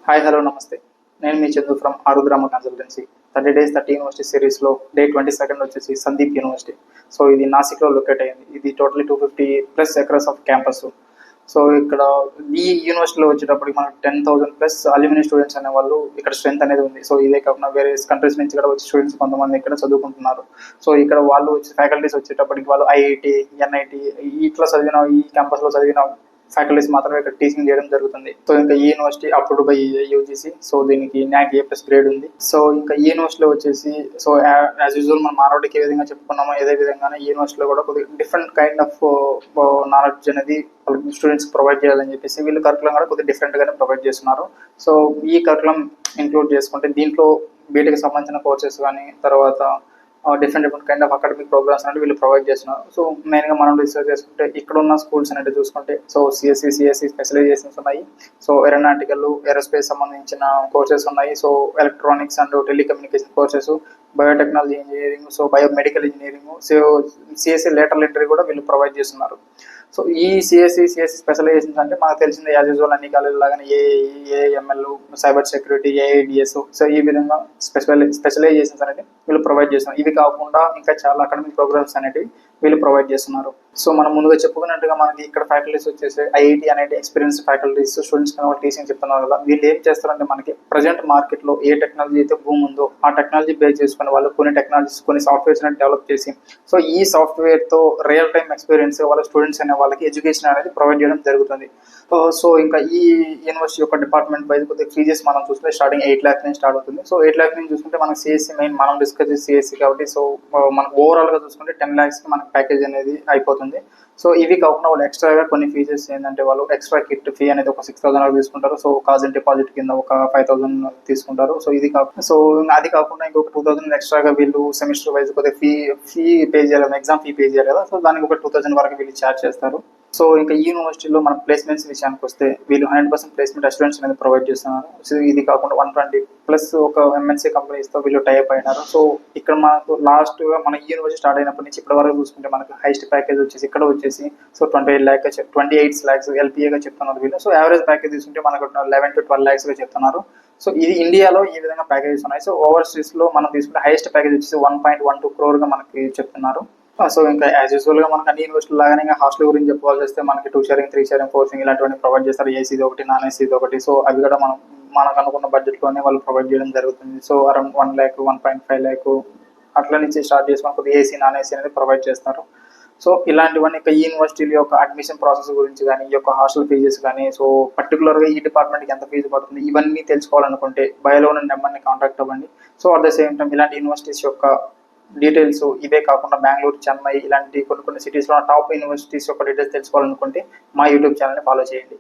Hi hello నమస్తే. నేను మీ Chandu from Arudrama consultancy. 30 days 30 university సిరీస్లో డే 22 వచ్చేసి సందీప్ యూనివర్సిటీ. సో ఇది నాసిక్లో లొకేట్ అయ్యింది. ఇది totally 250+ acres off campus. So ఇక్కడ ఈ యూనివర్సిటీలో వచ్చేటప్పటికి మనకు 10,000+ అల్యూమిని స్టూడెంట్స్ అనే వాళ్ళు ఇక్కడ స్ట్రెంత్ అనేది ఉంది. సో ఇదే కాకుండా వేరే కంట్రీస్ నుంచి కూడా వచ్చే స్టూడెంట్స్ కొంతమంది ఇక్కడ చదువుకుంటున్నారు. సో ఇక్కడ వాళ్ళు వచ్చే ఫ్యాకల్టీస్ వచ్చేటప్పటికి వాళ్ళు ఐఐటి, ఎన్ఐటి ఇట్లా చదివిన ఈ క్యాంపస్లో చదివిన ఫ్యాకల్టీస్ మాత్రమే ఇక్కడ టీచింగ్ చేయడం జరుగుతుంది. సో ఇంకా ఈ university approved by UGC. So దీనికి NAAC A+ గ్రేడ్ ఉంది. సో ఇంకా ఈ యూనివర్సిటీలో వచ్చేసి సో యాజ్ యూజువల్ మన మానవుడికి ఏ విధంగా చెప్పుకున్నామో అదే విధంగానే ఈ యూనివర్సిటీలో కూడా కొద్దిగా డిఫరెంట్ కైండ్ ఆఫ్ నాలెడ్జ్ అనేది స్టూడెంట్స్ ప్రొవైడ్ చేయాలని చెప్పేసి వీళ్ళు కరికులం కూడా కొద్దిగా డిఫరెంట్ గానే ప్రొవైడ్ చేస్తున్నారు. సో ఈ కరికులం ఇంక్లూడ్ చేసుకుంటే దీంట్లో బీటెక్ సంబంధించిన కోర్సెస్ కానీ తర్వాత different kind of academic programs అనేది వీళ్ళు ప్రొవైడ్ చేస్తున్నారు. సో మెయిన్గా మనం రీసెర్చ్ చేసుకుంటే ఇక్కడ ఉన్న స్కూల్స్ అనేది చూసుకుంటే సో సిఎస్సి స్పెషలైజేషన్స్ ఉన్నాయి. సో ఏరోనాటికల్ ఏరోస్పేస్ సంబంధించిన కోర్సెస్ ఉన్నాయి. So electronics and telecommunication courses, biotechnology engineering, so biomedical engineering, so CSC lateral entry కూడా వీళ్ళు ప్రొవైడ్ చేస్తున్నారు. సో ఈ సిఎస్సి స్పెషలైజేషన్స్ అంటే మనకు తెలిసింది యాజ్ యూజువల్ అన్ని కాలేజ్ లాగానే AML, cyber security, AIDS. So ఈ విధంగా స్పెషలైజేషన్స్ అనేది వీళ్ళు ప్రొవైడ్ చేస్తున్నారు. ఇవి కాకుండా ఇంకా చాలా అకాడమిక్ ప్రోగ్రామ్స్ అనేవి వీళ్ళు ప్రొవైడ్ చేస్తున్నారు. సో మనం ముందుగా చెప్పుకున్నట్టుగా మనకి ఇక్కడ ఫ్యాకల్టీస్ వచ్చేసి ఐఐటి అనేది ఎక్స్పీరియన్స్ ఫ్యాకల్టీస్ స్టూడెంట్స్ వాళ్ళు టీచింగ్ చెప్తున్నారు కదా. వీళ్ళు ఏం చేస్తారంటే మనకి ప్రజెంట్ మార్కెట్లో ఏ టెక్నాలజీ అయితే భూమి ఉందో ఆ టెక్నాలజీ బేస్ చేసుకుని వాళ్ళు కొన్ని టెక్నాలజీస్ కొన్ని సాఫ్ట్వేర్స్ అనేది డెవలప్ చేసి సో ఈ సాఫ్ట్వేర్తో రియల్ టైమ్ ఎక్స్పీరియన్స్ వాళ్ళ స్టూడెంట్స్ అనే వాళ్ళకి ఎడ్యుకేషన్ అనేది ప్రొవైడ్ చేయడం జరుగుతుంది. సో ఇంకా ఈ యూనివర్సిటీ యొక్క డిపార్ట్మెంట్ వైజ్ కొద్దిగా ఫీజెస్ మనం చూస్తే స్టార్టింగ్ 8 lakhs నుంచి స్టార్ట్ అవుతుంది. సో 8 lakhs నుంచి చూసుకుంటే మనకి సిఎస్సి మెయిన్ మనం డిస్కస్ చేసి సిఎస్సి కాబట్టి సో మనకు ఓవరాల్గా చూసుకుంటే 10 lakhsకి మనకి ప్యాకేజ్ అనేది అయిపోతుంది. సో ఇవి కాకుండా వాళ్ళు ఎక్స్ట్రాగా కొన్ని ఫీజెస్ ఏంటంటే వాళ్ళు ఎక్స్ట్రా కిట్ ఫీ అనేది ఒక 6,000 తీసుకుంటారు. సో కాజన్ డిపాజిట్ కింద ఒక 5,000 తీసుకుంటారు. సో ఇది కాకుండా సో అది కాకుండా ఇంకొక 2,000 ఎక్స్ట్రాగా వీళ్ళు సెమిస్టర్ వైజ్ కొద్దిగా ఫీ పే చేయాలి కదా, ఎగ్జామ్ ఫీ పే చేయాలి కదా. సో దానికి ఒక 2,000 వరకు వీళ్ళు ఛార్జ్ చేస్తారు. సో ఇంకా ఈ యూనివర్సిటీలో మన ప్లేస్మెంట్స్ విషయానికి వస్తే వీళ్ళు 100% ప్లేస్మెంట్ అష్యూరెన్స్ అనేది ప్రొవైడ్ చేస్తున్నారు. సో ఇది కాకుండా 120+ ఒక MNC కంపెనీస్తో వీళ్ళు టైప్ అయినారు. సో ఇక్కడ మనకు లాస్ట్గా మన ఈ యూనివర్సిటీ స్టార్ట్ అయినప్పటి నుంచి ఇప్పటి వరకు చూసుకుంటే మనకు హైయెస్ట్ ప్యాకేజ్ వచ్చేసి ఇక్కడ వచ్చేసి సో 28 lakhs LPAగా చెప్తున్నారు వీళ్ళు. సో యావరేజ్ ప్యాకేజ్ తీసుకుంటే మనకు 11 to 12 lakhsగా చెప్తున్నారు. సో ఇది ఇండియాలో ఈ విధంగా ప్యాకేజెస్ ఉన్నాయి. సో ఓవర్సీస్లో మనం తీసుకుంటే హైయెస్ట్ ప్యాకేజ్ వచ్చేసి 1.12 crore మనకి చెప్తున్నారు. సో ఇంకా యాజ్ యూజువల్గా మనకు అన్ని యూనివర్సిటీ లాగానే ఇంకా హాస్టల్ గురించి చెప్పుకోవాల్సి వస్తే మనకి 2 sharing 3 sharing 4 sharing ఇలాంటివన్నీ ప్రొవైడ్ చేస్తారు. ఏసీది ఒకటి, నాన్ ఏసీది ఒకటి. సో అవి కూడా మనకు అనుకున్న బడ్జెట్లోనే వాళ్ళు ప్రొవైడ్ చేయడం జరుగుతుంది. సో అరౌండ్ 1 lakh 1.5 lakh అట్లా నుంచి స్టార్ట్ చేసి మనకు ఏసీ నాన్ ఏసీ అనేది ప్రొవైడ్ చేస్తారు. సో ఇలాంటివన్నీ ఇంకా ఈ యూనివర్సిటీల యొక్క అడ్మిషన్ ప్రాసెస్ గురించి కానీ ఈ యొక్క హాస్టల్ ఫీజెస్ కానీ సో పర్టికులర్గా ఈ డిపార్ట్మెంట్కి ఎంత ఫీజు పడుతుంది ఇవన్నీ తెలుసుకోవాలనుకుంటే బయోలో ఉన్న నెంబర్ని కాంటాక్ట్ అవ్వండి. So at the same time ఇలాంటి యూనివర్సిటీస్ యొక్క డీటెయిల్స్ ఇవే కాకుండా బెంగళూరు, చెన్నై ఇలాంటి కొన్ని సిటీస్లో టాప్ యూనివర్సిటీస్ యొక్క డీటెయిల్స్ తెలుసుకోవాలనుకుంటే మా యూట్యూబ్ ఛానల్ని ఫాలో చేయండి.